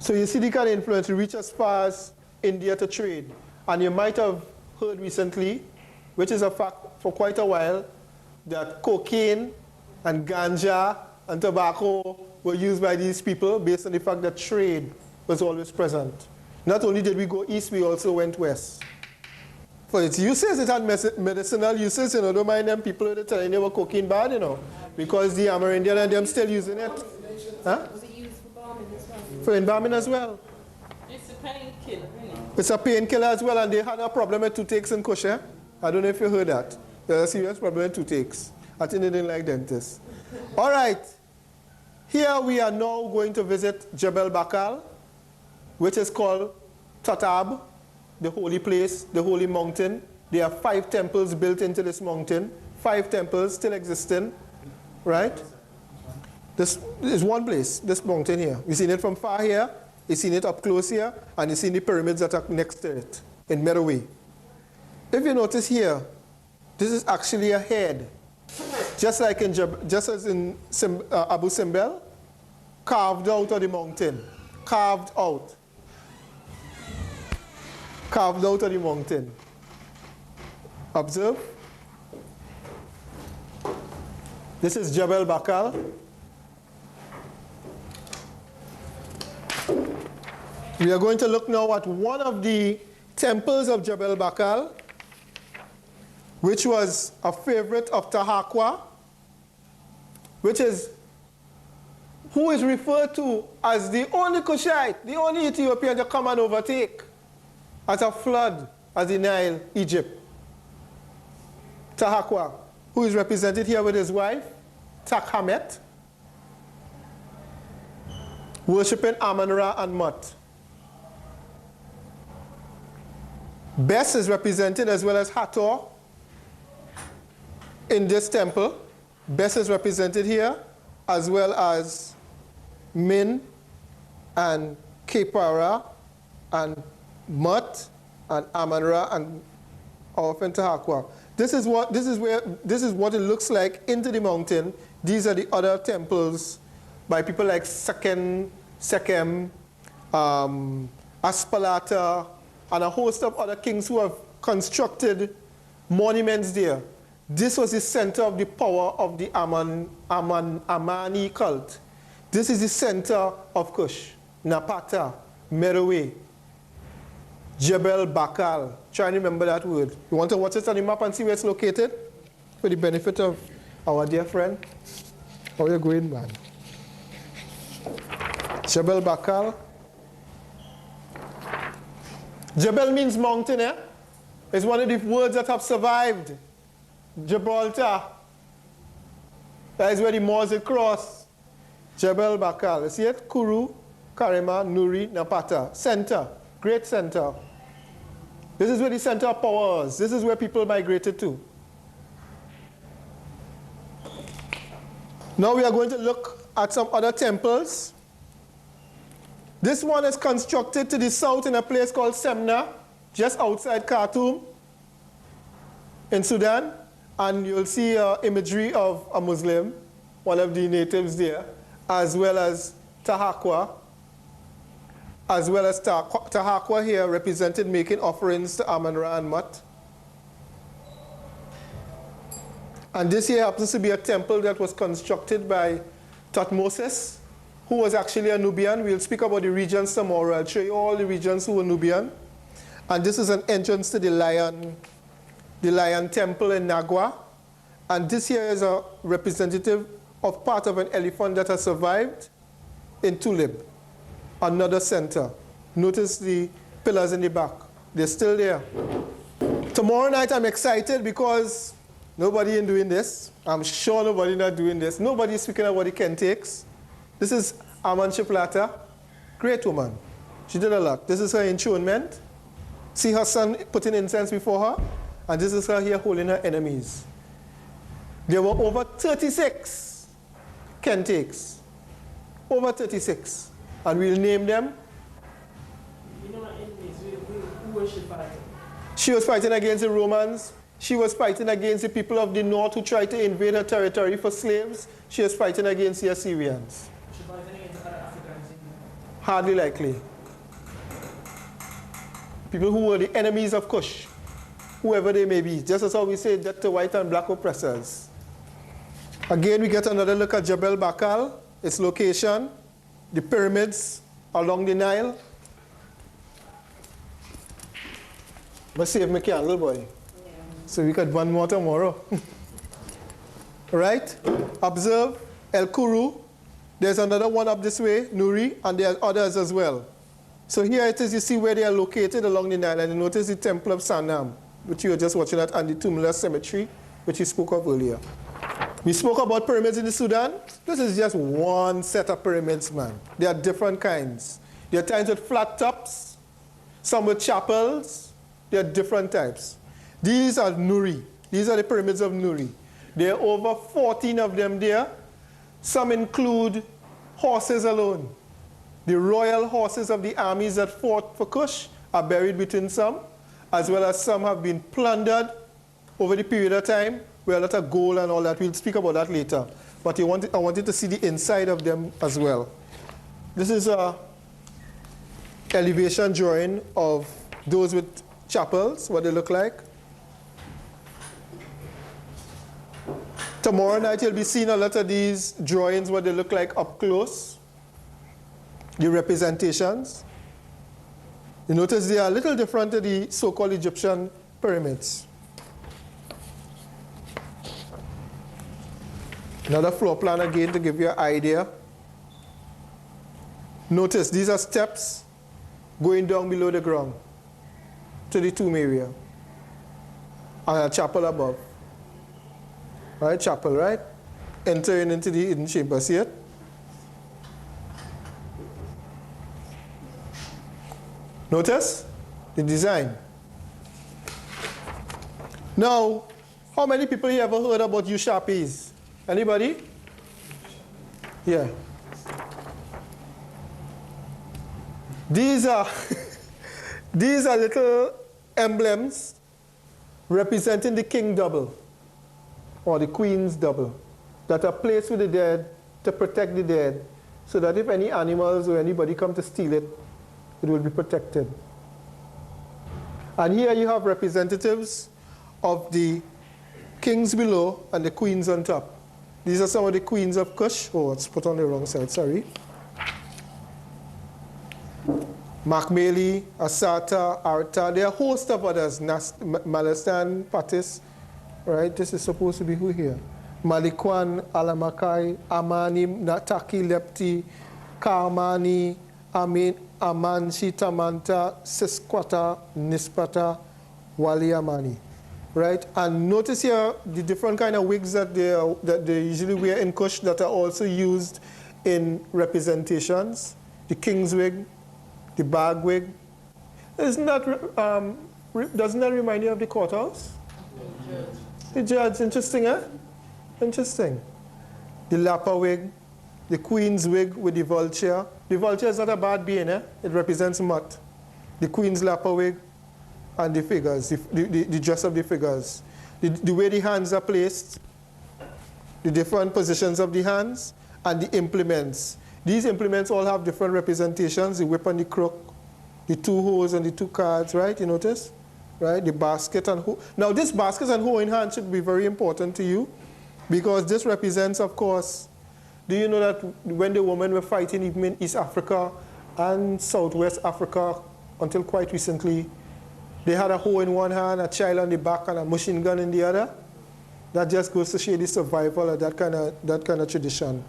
So you see the kind of influence, it reaches as far as India to trade. And you might have heard recently, which is a fact for quite a while, that cocaine and ganja and tobacco were used by these people based on the fact that trade was always present. Not only did we go east, we also went west. For its uses, it had medicinal uses, you know, don't mind them people that are telling you about cocaine bad, you know, because the Amerindian and them still using it. Huh? Was it used for embalming as well? For embalming as well. It's a painkiller, isn't it? It's a painkiller as well, and they had a problem with toothaches in Kush. I don't know if you heard that. There's a serious problem with toothaches. I think they didn't like dentists. All right. Here we are now going to visit Jebel Bakal, which is called Tatab, the holy place, the holy mountain. There are 5 temples built into this mountain. 5 temples still existing, right? This is one place, this mountain here. You've seen it from far here, you've seen it up close here, and you've seen the pyramids that are next to it, in Merowe. If you notice here, this is actually a head. Just like in, just as in Abu Simbel, carved out of the mountain. Carved out. Carved out of the mountain. Observe. This is Jebel Bakal. We are going to look now at one of the temples of Jebel Bakal, which was a favorite of Tahakwa, which is who is referred to as the only Kushite, the only Ethiopian to come and overtake at a flood at the Nile, Egypt. Tahakwa, who is represented here with his wife, Takhamet, worshipping Amun-Ra and Mut. Bes is represented as well as Hathor in this temple. Bes is represented here as well as Min and Kepara and Mut and Amun-Ra and often Tahakwa. This is what it looks like into the mountain. These are the other temples by people like Sekhem, Aspalata, and a host of other kings who have constructed monuments there. This was the center of the power of the Amani cult. This is the center of Kush, Napata, Merowe, Jebel Bakal. Try and remember that word. You want to watch it on the map and see where it's located? For the benefit of our dear friend. How are you going, man? Jebel Bakal. Jebel means mountain, eh? It's one of the words that have survived. Gibraltar. That is where the Moors cross. Jebel Bakal. You see it? Kuru, Karema, Nuri, Napata. Center. Great center. This is where the center of power is. This is where people migrated to. Now we are going to look at some other temples. This one is constructed to the south in a place called Semna, just outside Khartoum in Sudan. And you'll see imagery of a Muslim, one of the natives there, as well as Tahakwa. As well as Tahakwa here represented making offerings to Amun-Ra and Mut. And this here happens to be a temple that was constructed by Thutmose, who was actually a Nubian. We'll speak about the regions tomorrow. I'll show you all the regions who were Nubian. And this is an entrance to the Lion Temple in Nagwa. And this here is a representative of part of an elephant that has survived in Tulib, another center. Notice the pillars in the back. They're still there. Tomorrow night I'm excited because nobody is doing this. I'm sure nobody not doing this. Nobody is speaking about the Kentakes. This is Amanche Plata, great woman. She did a lot. This is her enthronement. See her son putting incense before her? And this is her here holding her enemies. There were over 36 Kentakes. Over 36. And we'll name them. You know, who was she fighting? She was fighting against the Romans. She was fighting against the people of the north who tried to invade her territory for slaves. She was fighting against the Assyrians. She fighting against other Africans. Hardly likely. People who were the enemies of Kush, whoever they may be, just as how we say that to white and black oppressors. Again, we get another look at Jebel Bakal, its location, the pyramids along the Nile. But save my candle, boy. Yeah. So we could burn more tomorrow. Right? Observe El Kuru. There's another one up this way, Nuri, and there are others as well. So here it is, you see where they are located along the Nile, and you notice the Temple of Sanam, which you were just watching at, and the Tumulus Cemetery, which we spoke of earlier. We spoke about pyramids in the Sudan. This is just one set of pyramids, man. There are different kinds. There are times with flat tops, some with chapels. There are different types. These are Nuri. These are the pyramids of Nuri. There are over 14 of them there. Some include horses alone. The royal horses of the armies that fought for Kush are buried between some, as well as some have been plundered over the period of time, where a lot of gold and all that. We'll speak about that later. But I wanted to see the inside of them as well. This is a elevation drawing of those with chapels, what they look like. Tomorrow night you'll be seeing a lot of these drawings, what they look like up close. The representations. You notice they are a little different to the so-called Egyptian pyramids. Another floor plan again to give you an idea. Notice these are steps going down below the ground to the tomb area. And a chapel above. Right, chapel, right? Entering into the hidden chamber, see it? Notice the design. Now, how many people here ever heard about Ushapis? Anybody? Yeah. These are these are little emblems representing the king double or the queen's double that are placed with the dead to protect the dead, so that if any animals or anybody come to steal it, it will be protected. And here you have representatives of the kings below and the queens on top. These are some of the queens of Kush. Oh, it's put on the wrong side, sorry. Makmeli, Asata, Arta, there are a host of others. Malestan, Patis, right? This is supposed to be who here? Malikwan, Alamakai, Amani, Nataki, Lepti, Karmani, Amanshi, Tamanta, Sisquata, Nispata, Waliamani. Right? And notice here the different kind of wigs that they usually wear in Kush that are also used in representations. The king's wig, the bag wig. Doesn't that remind you of the courthouse? The judge, interesting, eh? Interesting. The lapa wig, the queen's wig with the vulture. The vulture is not a bad being, eh? It represents Mut. The queen's lapa wig and the figures, the dress of the figures. The way the hands are placed, the different positions of the hands, and the implements. These implements all have different representations, the whip and the crook, the two hoes and the two cards, right? You notice? Right? The basket and hoe. Now this basket and hoe in hand should be very important to you, because this represents, of course, do you know that when the women were fighting even in East Africa and Southwest Africa until quite recently, they had a hoe in one hand, a child on the back, and a machine gun in the other? That just goes to show the survival of that kind of tradition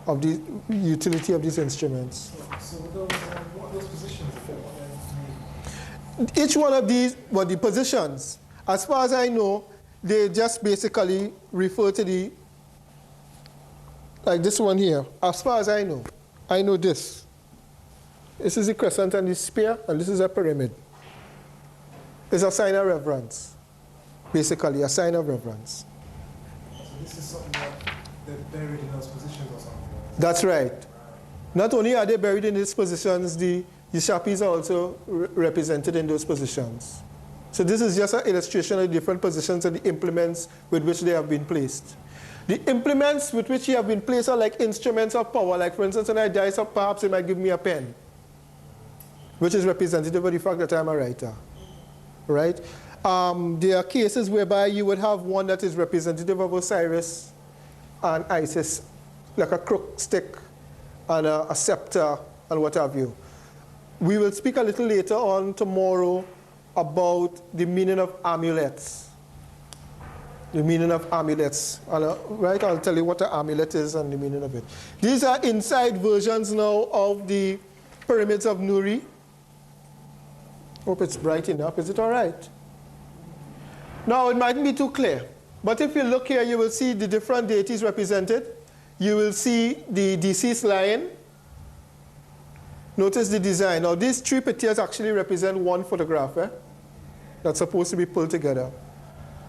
of the utility of these instruments. So what are those positions for? Each one of these, well, the positions, as far as I know, they just basically refer to the, like this one here. As far as I know this. This is the crescent and the spear, and this is a pyramid. It's a sign of reverence, basically, a sign of reverence. So this is something that they're buried in those positions or something? That's right. Not only are they buried in these positions, the Shapis are also represented in those positions. So this is just an illustration of the different positions and the implements with which they have been placed. The implements with which they have been placed are like instruments of power. Like, for instance, when I die, so perhaps they might give me a pen. which is representative of the fact that I'm a writer, right? There are cases whereby you would have one that is representative of Osiris and Isis, like a crook stick and a scepter and what have you. We will speak a little later on tomorrow about the meaning of amulets. The meaning of amulets. Right? I'll tell you what an amulet is and the meaning of it. These are inside versions now of the pyramids of Nuri. Hope it's bright enough. Is it all right? Now, it mightn't be too clear, but if you look here, you will see the different deities represented. You will see the deceased lion. Notice the design. Now, these three pictures actually represent one photograph, that's supposed to be pulled together.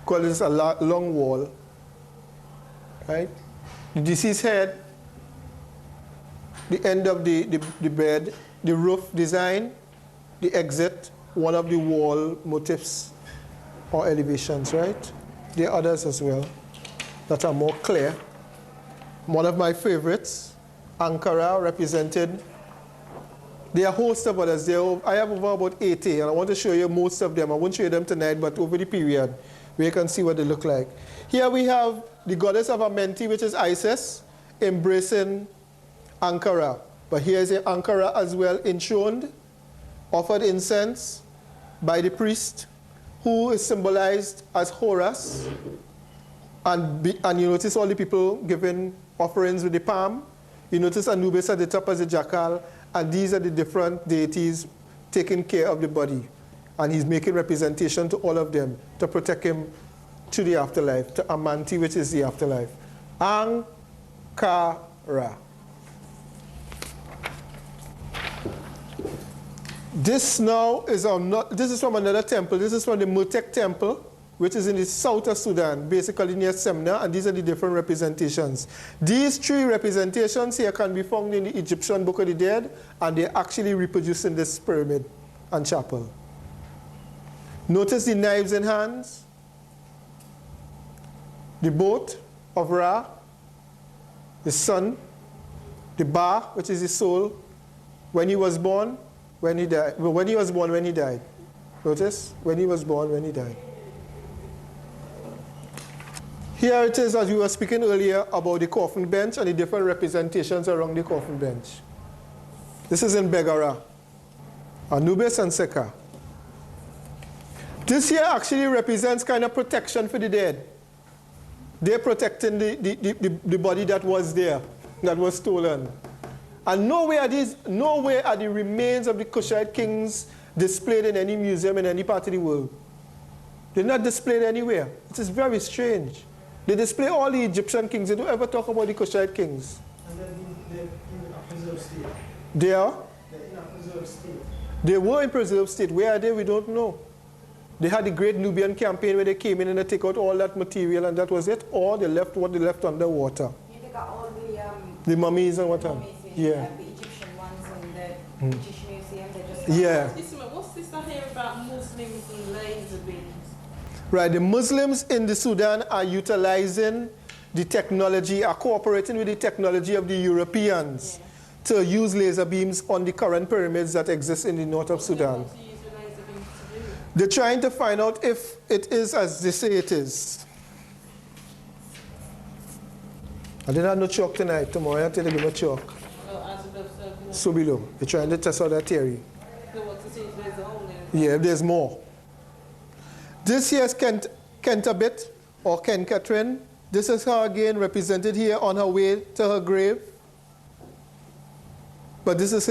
Call this a long wall, right? The deceased head, the end of the bed, the roof design, the exit, one of the wall motifs or elevations, right? There are others as well that are more clear. One of my favorites, Ankhkara, represented. There are a host of others. I have over about 80, and I want to show you most of them. I won't show you them tonight, but over the period, where you can see what they look like. Here we have the goddess of Amenti, which is Isis, embracing Ankhkara. But here is Ankhkara as well, enthroned, offered incense by the priest, who is symbolized as Horus. And you notice all the people giving offerings with the palm. You notice Anubis at the top as a jackal. And these are the different deities taking care of the body. And he's making representation to all of them to protect him to the afterlife, to Amenti, which is the afterlife. Ankhkara. This now is this is from another temple. This is from the Motek Temple, which is in the south of Sudan, basically near Semna, and these are the different representations. These three representations here can be found in the Egyptian Book of the Dead, and they're actually reproduced in this pyramid and chapel. Notice the knives in hands, the boat of Ra, the sun, the Ba, which is the soul, when he was born, when he died. When he was born, when he died. Notice, when he was born, when he died. Here it is, as we were speaking earlier, about the coffin bench and the different representations around the coffin bench. This is in Begara, Anubis and Seka. This here actually represents kind of protection for the dead. They're protecting the body that was there, that was stolen. And nowhere are the remains of the Kushite kings displayed in any museum in any part of the world. They're not displayed anywhere. It is very strange. They display all the Egyptian kings. They don't ever talk about the Kushite kings. And then they're in a preserved state. They are? They're in a preserved state. They were in preserved state. Where are they? We don't know. They had the Great Nubian campaign where they came in and they took out all that material and that was it. Or they left what they left underwater. Yeah, they got all the mummies and what else? Yeah. The Egyptian ones in the British Museum. They just Yeah. What's this I hear about Muslims and laser beams? Right, the Muslims in the Sudan are utilizing the technology, are cooperating with the technology of the Europeans to use laser beams on the current pyramids that exist in the north of Sudan. What do you use the laser beams to do? They're trying to find out if it is as they say it is. I didn't have no chalk tonight. Tomorrow I have to give me chalk. Well, as above, so below. So below. They're trying to test out that theory. So what to see if there's a hole there? Yeah, if there's more. This here is Kentabit, or Ken Catherine. This is her again represented here on her way to her grave. But this is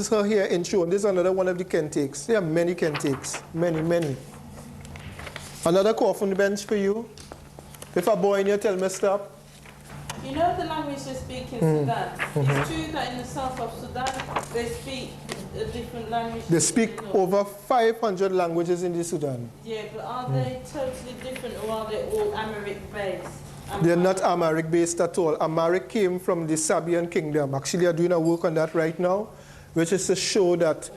her here enthroned. This is another one of the Kentakes. There are many Kentakes. Many, many. Another coffin bench for you. If a boy in here tell me stop. You know the language they speak in Sudan? It's true that in the south of Sudan they speak a different language. They speak over 500 languages in the Sudan. Yeah, but are they totally different or are they all Amharic based? They're not Amharic based at all. Amharic came from the Sabian kingdom. Actually, I'm doing a work on that right now, which is to show that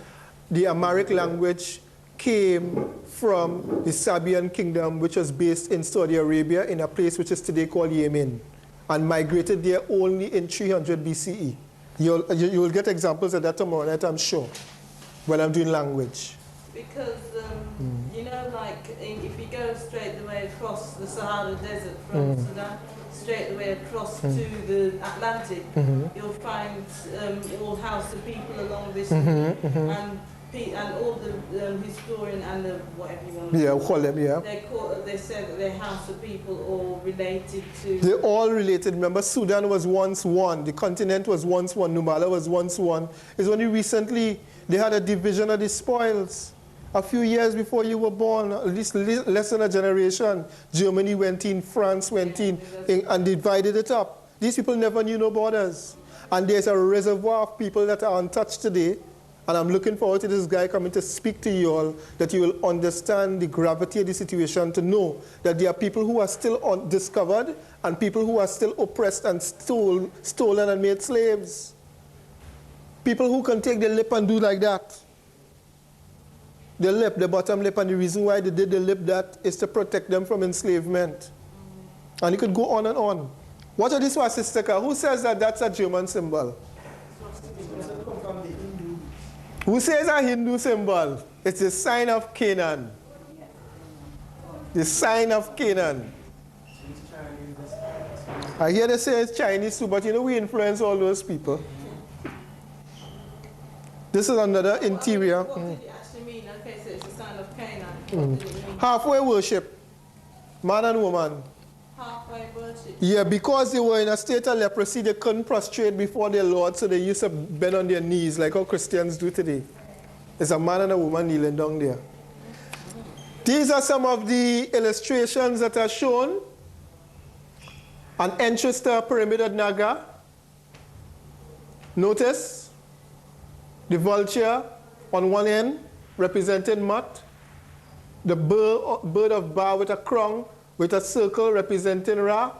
the Amharic language came from the Sabian kingdom, which was based in Saudi Arabia in a place which is today called Yemen, and migrated there only in 300 BCE. You'll get examples of that tomorrow night, I'm sure. when I'm doing language. Because, you know, like, if you go straight the way across the Sahara Desert from Sudan, straight the way across to the Atlantic, you'll find all House of people along this route, and all the historian and the whatever you want to call them, they said that they're House of people all related to... They're all related. Remember, Sudan was once one. The continent was once one. Numala was once one. It's only recently they had a division of the spoils. A few years before you were born, at least less than a generation, Germany went in, France went in, and divided it up. These people never knew no borders. And there's a reservoir of people that are untouched today. And I'm looking forward to this guy coming to speak to you all, that you will understand the gravity of the situation, to know that there are people who are still undiscovered and people who are still oppressed and stolen and made slaves. People who can take their lip and do like that. The lip, the bottom lip, and the reason why they did the lip that is to protect them from enslavement. And it could go on and on. What are these swastika? Who says that that's a German symbol? Who says a Hindu symbol? It's the sign of Canaan. The sign of Canaan. I hear they say it's Chinese too, but you know we influence all those people. This is another interior. What did it actually mean? Okay, so it's a sign of Canaan. What did it mean? Halfway worship, man and woman. Halfway worship. Yeah, because they were in a state of leprosy, they couldn't prostrate before their Lord, so they used to bend on their knees like how Christians do today. There's a man and a woman kneeling down there. These are some of the illustrations that are shown. An entrance to a pyramid at Naga. Notice the vulture on one end representing Mut, the bird of Ba with a crown with a circle representing Ra.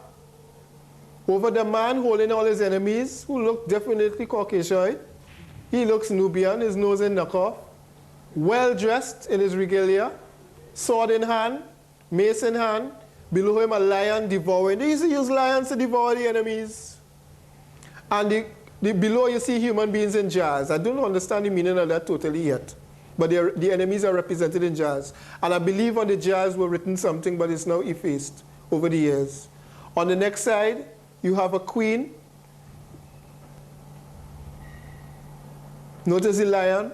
Over the man holding all his enemies, who look definitely Caucasian. He looks Nubian, his nose in knockoff, well dressed in his regalia, sword in hand, mace in hand, below him a lion devouring. They used to use lions to devour the enemies. And below you see human beings in jars. I don't understand the meaning of that totally yet. But the enemies are represented in jars. And I believe on the jars were written something, but it's now effaced over the years. On the next side, you have a queen. Notice the lion.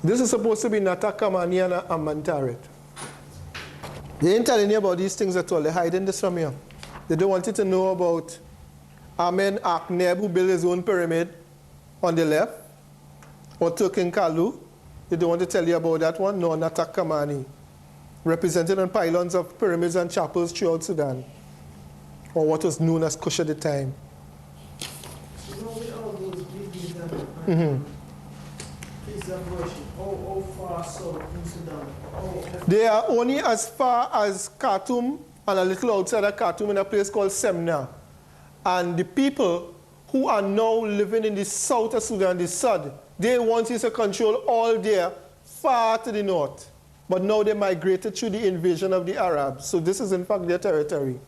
This is supposed to be Nata Kamani and Amantaret. They ain't telling you about these things at all. They're hiding this from you. They don't want you to know about Amen Akneb, who built his own pyramid on the left, or Turkin Kalu. They don't want to tell you about that one. No, Nata Kamani, represented on pylons of pyramids and chapels throughout Sudan, or what was known as Kush at the time. You know, with all those big places of worship, how far south in Sudan? They are only as far as Khartoum and a little outside of Khartoum in a place called Semna. And the people who are now living in the south of Sudan, the Sud, they once used to control all there far to the north. But now they migrated through the invasion of the Arabs. So this is in fact their territory.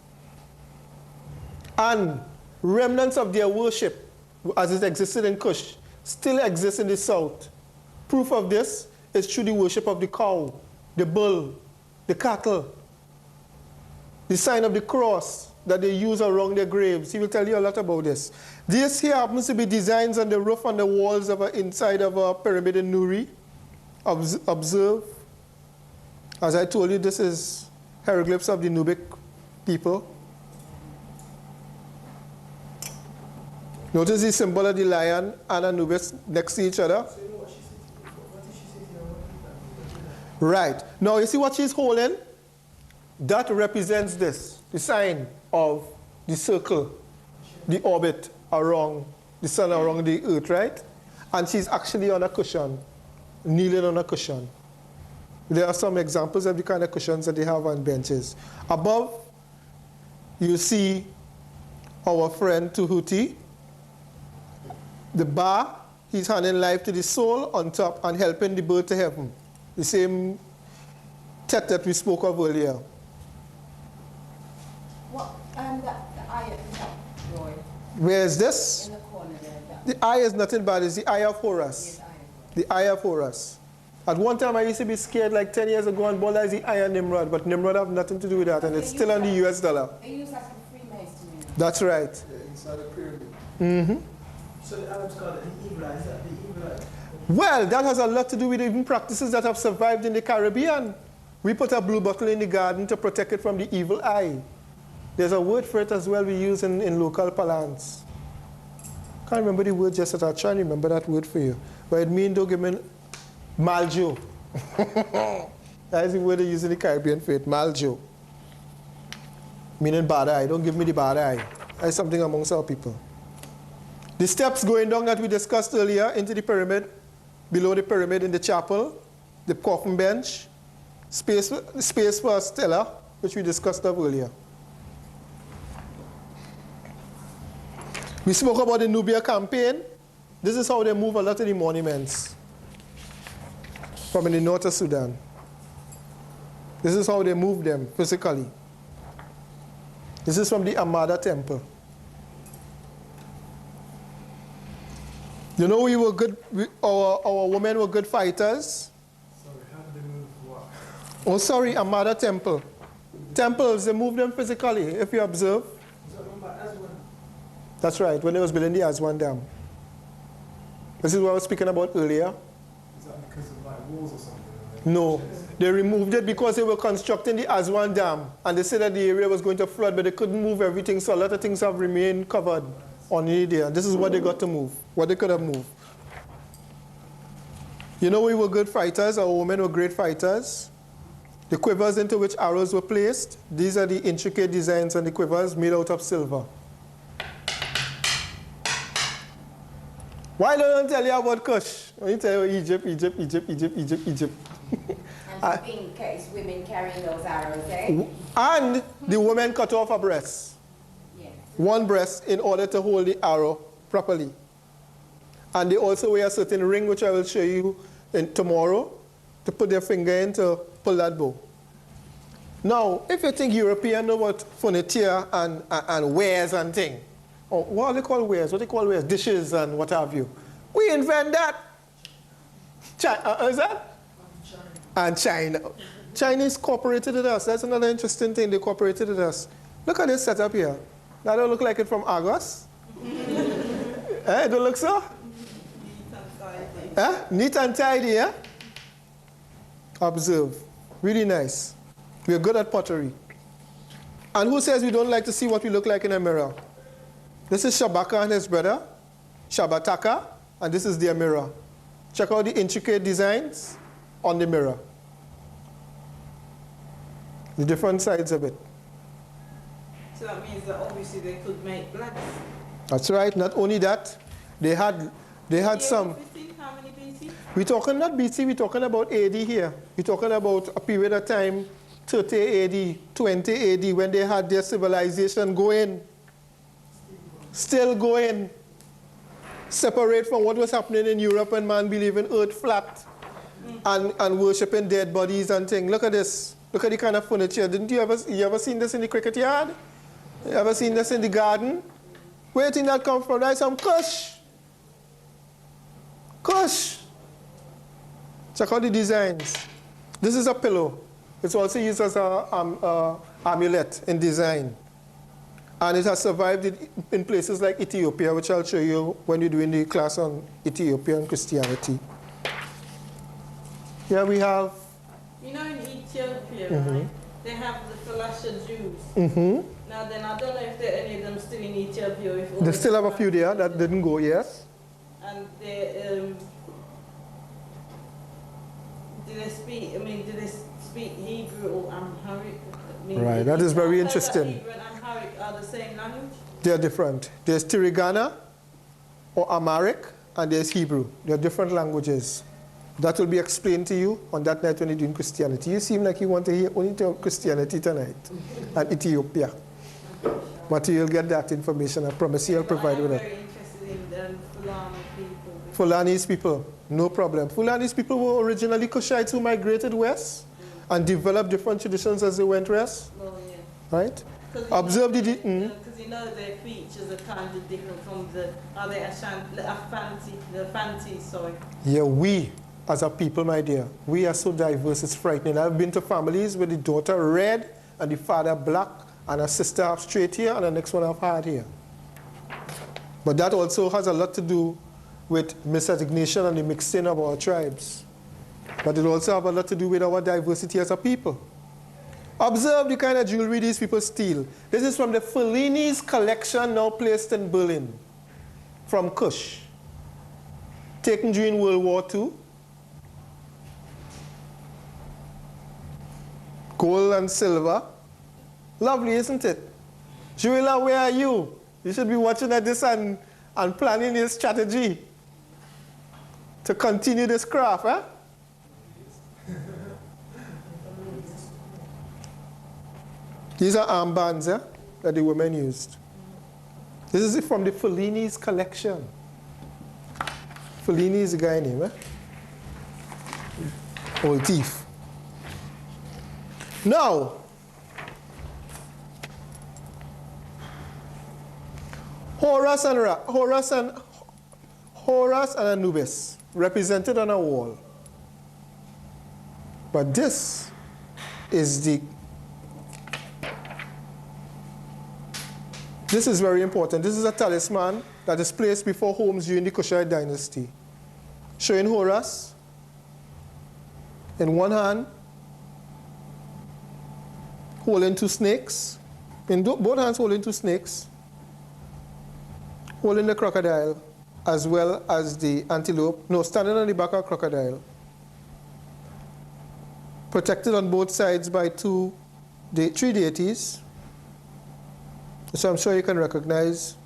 And remnants of their worship, as it existed in Kush, still exists in the south. Proof of this is through the worship of the cow, the bull, the cattle, the sign of the cross that they use around their graves. He will tell you a lot about this. This here happens to be designs on the roof and the walls of inside of a pyramid in Nuri. Observe. As I told you, this is hieroglyphs of the Nubic people. Notice the symbol of the lion and Anubis next to each other. Right. Now you see what she's holding? That represents this, the sign of the circle, the orbit around the sun, around the earth, right? And she's actually on a cushion, kneeling on a cushion. There are some examples of the kind of cushions that they have on benches. Above, you see our friend Tuhuti. The Ba, he's handing life to the soul on top and helping the bird to heaven. The same Tet that we spoke of earlier. What, the ayat, Roy? Where is this? In the corner there. The eye is nothing bad. It's the eye of Horus. Yes, I. The eye of Horus. At one time, I used to be scared, like 10 years ago, and Bola is the eye of Nimrod, but Nimrod have nothing to do with that, and it's still on the US dollar. They use that for Freemasonry. That's right. Yeah, inside the pyramid. Mm-hmm. So the Arabs call it the evil eye. Is that the evil eye? Well, that has a lot to do with even practices that have survived in the Caribbean. We put a blue bottle in the garden to protect it from the evil eye. There's a word for it as well we use in local parlance. Can't remember the word just yet. I'll try and remember that word for you. But it means don't give me maljo. That is the word they use in the Caribbean for it, maljo. Meaning bad eye. Don't give me the bad eye. That's something amongst our people. The steps going down that we discussed earlier into the pyramid, below the pyramid in the chapel, the coffin bench, space for a stela, which we discussed of earlier. We spoke about the Nubia campaign. This is how they move a lot of the monuments from in the north of Sudan. This is how they move them physically. This is from the Amenti Temple. You know, we were good. Our women were good fighters. Sorry, how did they move what? Oh, sorry, Amenti Temple. Temples, they move them physically, if you observe. Is that one by Aswan? That's right, when they was building the Aswan Dam. This is what I was speaking about earlier. Is that because of like walls or something? No, they removed it because they were constructing the Aswan Dam, and they said that the area was going to flood, but they couldn't move everything, so a lot of things have remained covered on the area. This is what they got to move, what they could have moved. You know, we were good fighters, our women were great fighters. The quivers into which arrows were placed, these are the intricate designs on the quivers made out of silver. Why don't I tell you about Kush? Let me tell you Egypt, Egypt, Egypt, Egypt, Egypt, Egypt. And in case women carrying those arrows, eh? And the woman cut off her breast. Yes. One breast in order to hold the arrow properly. And they also wear a certain ring, which I will show you tomorrow, to put their finger in to pull that bow. Now, if you think Europeans know about furniture and wares and things, or what do they call wares? What do they call wares? Dishes and what have you. We invent that. Is that? And China. Chinese cooperated with us. That's another interesting thing. They cooperated with us. Look at this setup here. That don't look like it from Argos. Eh? Don't look so? Neat and tidy. Eh? Neat and tidy, yeah? Observe. Really nice. We're good at pottery. And who says we don't like to see what we look like in a mirror? This is Shabaka and his brother, Shabataka, and this is their mirror. Check out the intricate designs on the mirror. The different sides of it. So that means that obviously they could make blacks. That's right. Not only that, they had some. 15, how many BC? We're talking not BC, we're talking about AD here. We're talking about a period of time, 30 AD, 20 AD, when they had their civilization going. Still going. Separate from what was happening in Europe when man believed in earth flat and worshipping dead bodies and things. Look at this. Look at the kind of furniture. You ever seen this in the cricket yard? You ever seen this in the garden? Where do you think that come from? That's some Kush. Kush. Check out the designs. This is a pillow. It's also used as an amulet in design. And it has survived in places like Ethiopia, which I'll show you when you're doing the class on Ethiopia and Christianity. Here we have... You know, in Ethiopia, right, they have the Falasha Jews. Now then, I don't know if there are any of them still in Ethiopia. If They still have a few there that didn't go, yes? And they, do they speak Hebrew or Amharic? Right, that is very I know that interesting. Hebrew and Amharic are the same language. They're different. There's Tirigana or Amharic, and there's Hebrew. They're different languages. That will be explained to you on that night when you're doing Christianity. You seem like you want to hear only Christianity tonight and Ethiopia. But you'll get that information. I promise you I'll provide you with it. I'm very interested in Fulani people. Fulani's people, no problem. Fulani's people were originally Kushites who migrated west and developed different traditions as they went west. Well, yeah. Right? Observe the... Because you know their features are kind of different from the Fanti, sorry. Yeah, we, as a people, my dear, we are so diverse, it's frightening. I've been to families with the daughter red and the father black and a sister have straight hair and the next one have hard hair. But that also has a lot to do with misassignation and the mixing of our tribes. But it also has a lot to do with our diversity as a people. Observe the kind of jewelry these people steal. This is from the Fellini's collection now placed in Berlin, from Kush, taken during World War II. Gold and silver. Lovely, isn't it? Juila, where are you? You should be watching at this and planning your strategy to continue this craft, eh? These are armbands, eh, that the women used. This is from the Fellini's collection. Fellini is a guy name, eh? Old thief. Now, Horus and Anubis represented on a wall. But this is very important. This is a talisman that is placed before homes during the Kushite dynasty, showing Horus in one hand, holding two snakes, in both hands holding two snakes, holding the crocodile as well as the antelope, no, standing on the back of a crocodile, protected on both sides by three deities. So I'm sure you can recognize,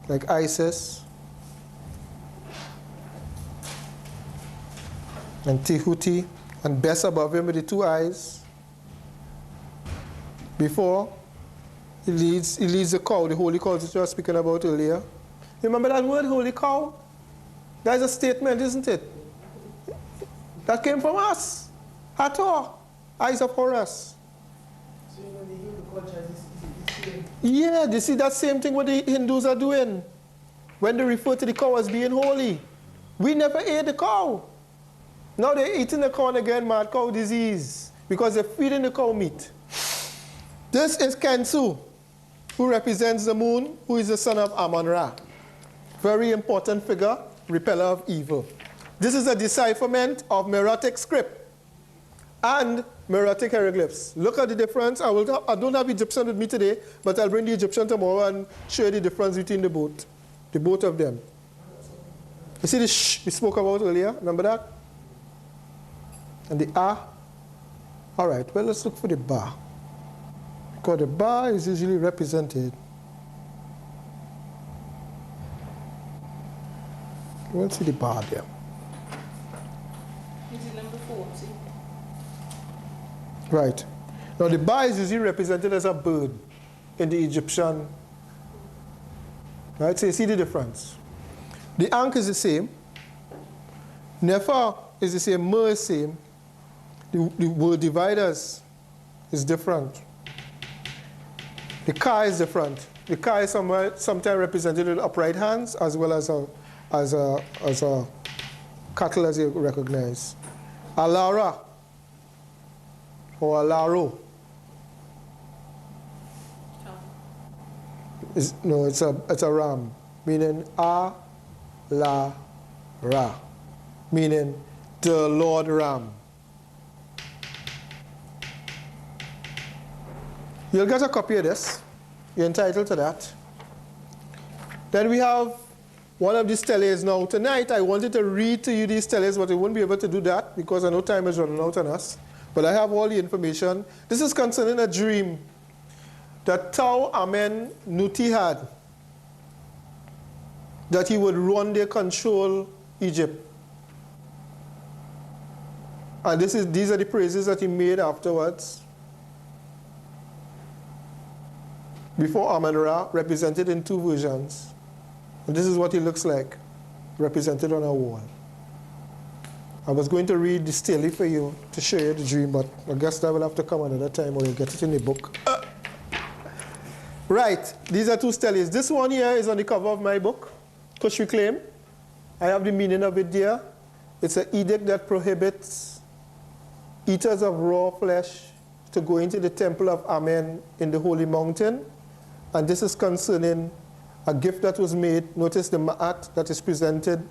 like Isis and Tehuti, and Bess above him with the two eyes. Before he leads the cow, the holy cow that you were speaking about earlier. Remember that word, holy cow? That is a statement, isn't it? That came from us. Hathor, eyes of Horus. So you know the Hindu culture is yeah, they see that same thing what the Hindus are doing when they refer to the cow as being holy. We never ate the cow. Now they're eating the cow and again, mad cow disease, because they're feeding the cow meat. This is Kensu, who represents the moon, who is the son of Amon-Ra. Very important figure, repeller of evil. This is a decipherment of Meroitic script and Meroitic hieroglyphs. Look at the difference. I don't have Egyptian with me today, but I'll bring the Egyptian tomorrow and show you the difference between the both of them. You see the sh we spoke about earlier? Remember that? And the ah. All right, well, let's look for the ba. Because the ba is usually represented. We'll see the ba there. Is it number 40? Right. Now the ba is usually represented as a bird in the Egyptian. Right, so you see the difference. The Ankh is the same. Nefer is the same. Mer is the same. The word dividers is different. The Ka is different. The Ka is sometimes represented with upright hands as well as a cattle, as you recognize. Alara or Alaro. No, it's a ram, meaning A-la-ra, meaning the Lord Ram. You'll get a copy of this. You're entitled to that. Then we have one of these steles. Now tonight I wanted to read to you these steles, but I won't be able to do that because I know time is running out on us. But I have all the information. This is concerning a dream that Tau Amen Nuti had, that he would one day control Egypt. And these are the praises that he made afterwards. Before Amen-Ra, represented in two versions. And this is what he looks like, represented on a wall. I was going to read the stele for you to show you the dream, but I guess that will have to come another time or you'll get it in the book. Right, these are two steles. This one here is on the cover of my book, Kush Reclaimed. I have the meaning of it there. It's an edict that prohibits eaters of raw flesh to go into the temple of Amen in the Holy Mountain. And this is concerning a gift that was made. Notice the ma'at that is presented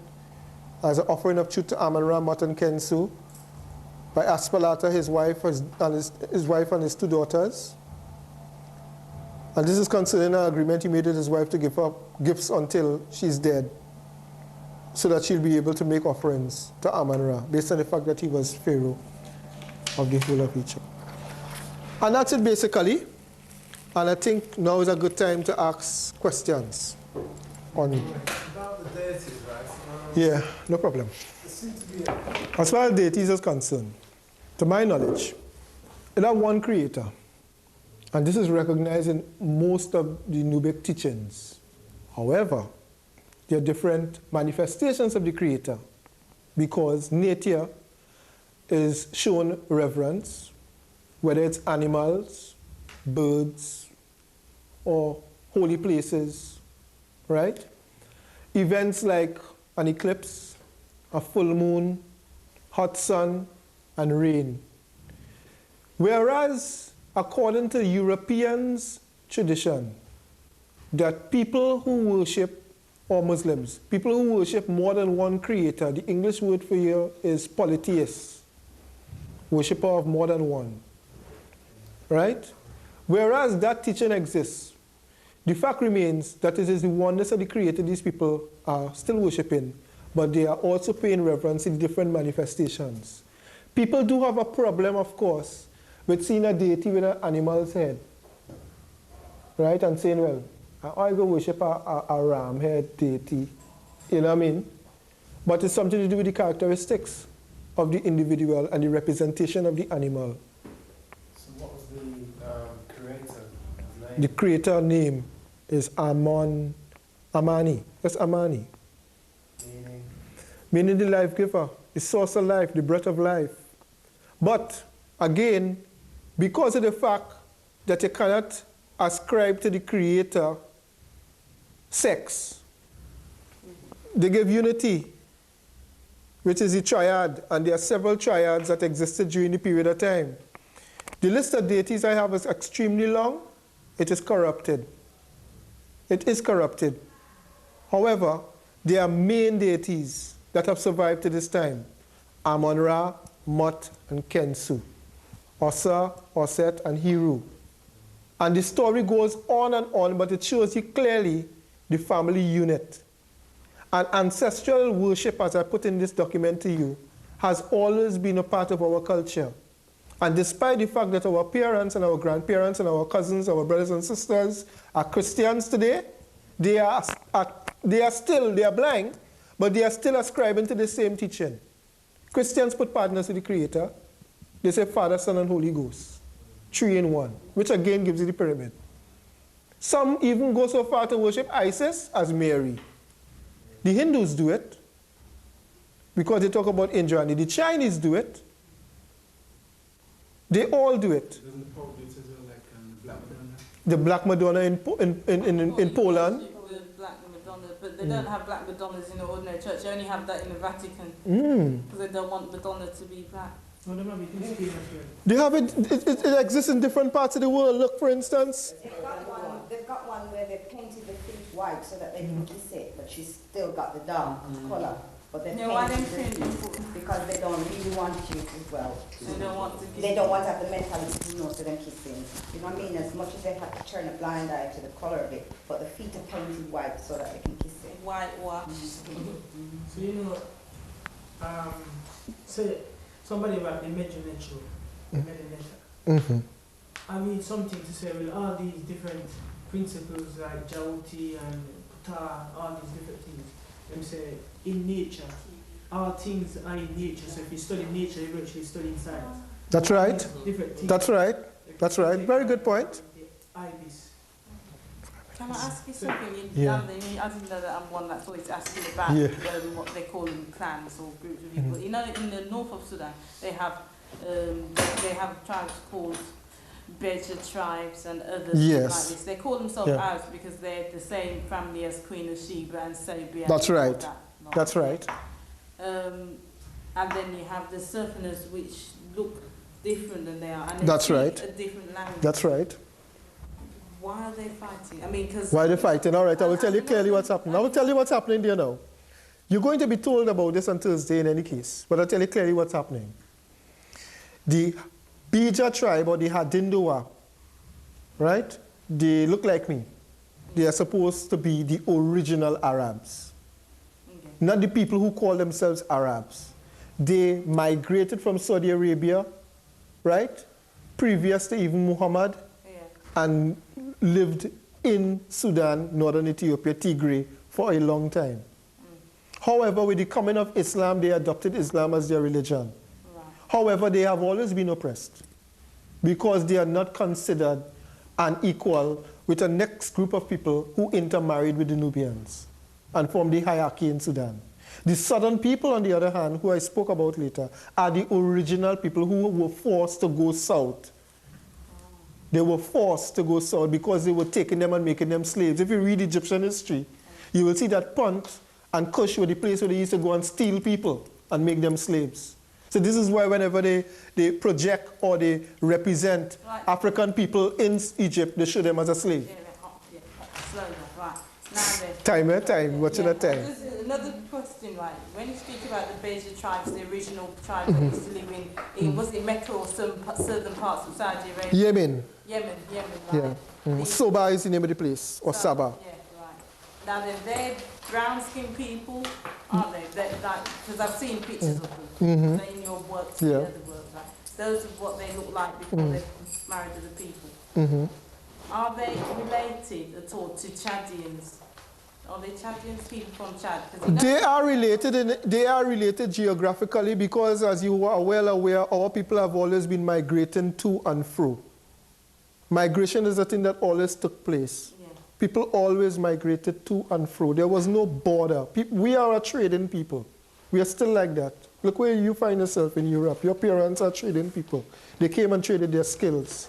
as an offering of truth to Amon-Ra, Mot, and Kensu by Aspalata, his wife and his two daughters. And this is concerning an agreement he made with his wife to give her gifts until she's dead, so that she'll be able to make offerings to Amon-Ra, based on the fact that he was Pharaoh of the whole of Egypt. And that's it basically. And I think now is a good time to ask questions on About the deities, right? Yeah, no problem. There seems to be a As far as deities is concerned, to my knowledge, it has one creator. And this is recognized in most of the Nubic teachings. However, there are different manifestations of the creator because nature is shown reverence, whether it's animals, birds, or holy places, right? Events like an eclipse, a full moon, hot sun, and rain. Whereas, according to Europeans' tradition, that people who worship, or Muslims, people who worship more than one creator, the English word for you is polytheist, worshipper of more than one, right? Whereas that teaching exists, the fact remains that it is the oneness of the creator these people are still worshiping, but they are also paying reverence in different manifestations. People do have a problem, of course, with seeing a deity with an animal's head, right? And saying, well, I go worship a ram head deity, you know what I mean? But it's something to do with the characteristics of the individual and the representation of the animal. So what was the creator's name? The creator name is Amani. That's Amani. Meaning? Meaning the life giver, the source of life, the breath of life. But again, because of the fact that you cannot ascribe to the creator sex, they give unity, which is the triad, and there are several triads that existed during the period of time. The list of deities I have is extremely long. It is corrupted. It is corrupted. However, there are main deities that have survived to this time: Amon-Ra, Mot, and Kensu, Osa, Oset, and Hiru. And the story goes on, but it shows you clearly the family unit. And ancestral worship, as I put in this document to you, has always been a part of our culture. And despite the fact that our parents and our grandparents and our cousins, our brothers and sisters are Christians today, they are blind, but they are still ascribing to the same teaching. Christians put partners with the Creator. They say Father, Son, and Holy Ghost. 3 in 1, which again gives you the pyramid. Some even go so far to worship Isis as Mary. The Hindus do it because they talk about Indrani. The Chinese do it. They all do it. Doesn't the Pope do it as well, like Black Madonna? The Black Madonna in Poland. The Black Madonna, but they don't have Black Madonnas in the ordinary church. They only have that in the Vatican because they don't want Madonna to be black. No, there might be this They have it exists in different parts of the world. Look, for instance. They've got one where they painted the feet white so that they can kiss it, but she's still got the dark color. But they Yeah, why painted they the paint feet because they don't really want you as well. They don't want to kiss. They don't want to have the mentality to know to them kissing. You know what I mean? As much as they have to turn a blind eye to the color of it, but the feet are painted white so that they can kiss it. Whitewash. So you know, say somebody about the Medjugorje, I mean something to say with all these different principles like Jauti and Ptah, all these different things. Them say in nature, all things are in nature. So if you study nature, you're actually studying science. That's right. Different things. That's right. That's right. Very good point. Ibis. Can I ask you something? Yeah. I didn't know that I'm one that's always asking about what they call them clans or groups of people. You know, in the north of Sudan, they have tribes called Beja tribes and others Yes. like this. They call themselves Yeah. Arabs because they're the same family as Queen of Sheba and Sabia. That's and all right. that lot. That's right. And then you have the Southerners, which look different than they are. And they That's speak right. a different language. That's right. Why are they fighting? I mean, because... Why are they fighting? All right, I will tell you clearly what's happening. I will tell you what's happening there now. You're going to be told about this on Thursday in any case, but I'll tell you clearly what's happening. The Beja tribe, or the Hadindowa, right? They look like me. They are supposed to be the original Arabs, Okay. not the people who call themselves Arabs. They migrated from Saudi Arabia, right? Previous to even Muhammad, Yeah. and lived in Sudan, northern Ethiopia, Tigray, for a long time. However, with the coming of Islam, they adopted Islam as their religion. Right. However, they have always been oppressed because they are not considered an equal with the next group of people who intermarried with the Nubians and formed the hierarchy in Sudan. The southern people, on the other hand, who I spoke about later, are the original people who were forced to go south. They were forced to go south because they were taking them and making them slaves. If you read Egyptian history, you will see that Punt and Kush were the place where they used to go and steal people and make them slaves. So this is why whenever they project or they represent Right. African people in Egypt, they show them as a slave. Yeah, slow down, right. Now then. Time, eh? Time. Watch that time. There's another question, right? When you speak about the Beja tribes, the original tribes that used to live in was it Mecca or some southern parts of Saudi Arabia? Yemen. Yemen, right? Yeah. The- Soba is the name of the place, or Saba. Yeah, right. Now then, they're brown-skinned people, aren't they? They're like, because I've seen pictures of them. Say in your work, Yeah. the other work, right? Those are what they look like before they're married to the people. Are they related at all to Chadians? Are they Chadians, people from Chad? 'Cause you know- They are related geographically because, as you are well aware, our people have always been migrating to and fro. Migration is a thing that always took place. Yeah. People always migrated to and fro. There was no border. We are a trading people. We are still like that. Look where you find yourself in Europe. Your parents are trading people. They came and traded their skills.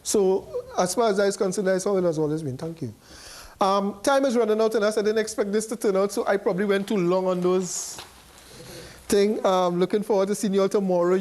So, as far as that is concerned, that's how it has always been. Thank you. Time is running out on us. I didn't expect this to turn out, so I probably went too long on those things. Looking forward to seeing you all tomorrow.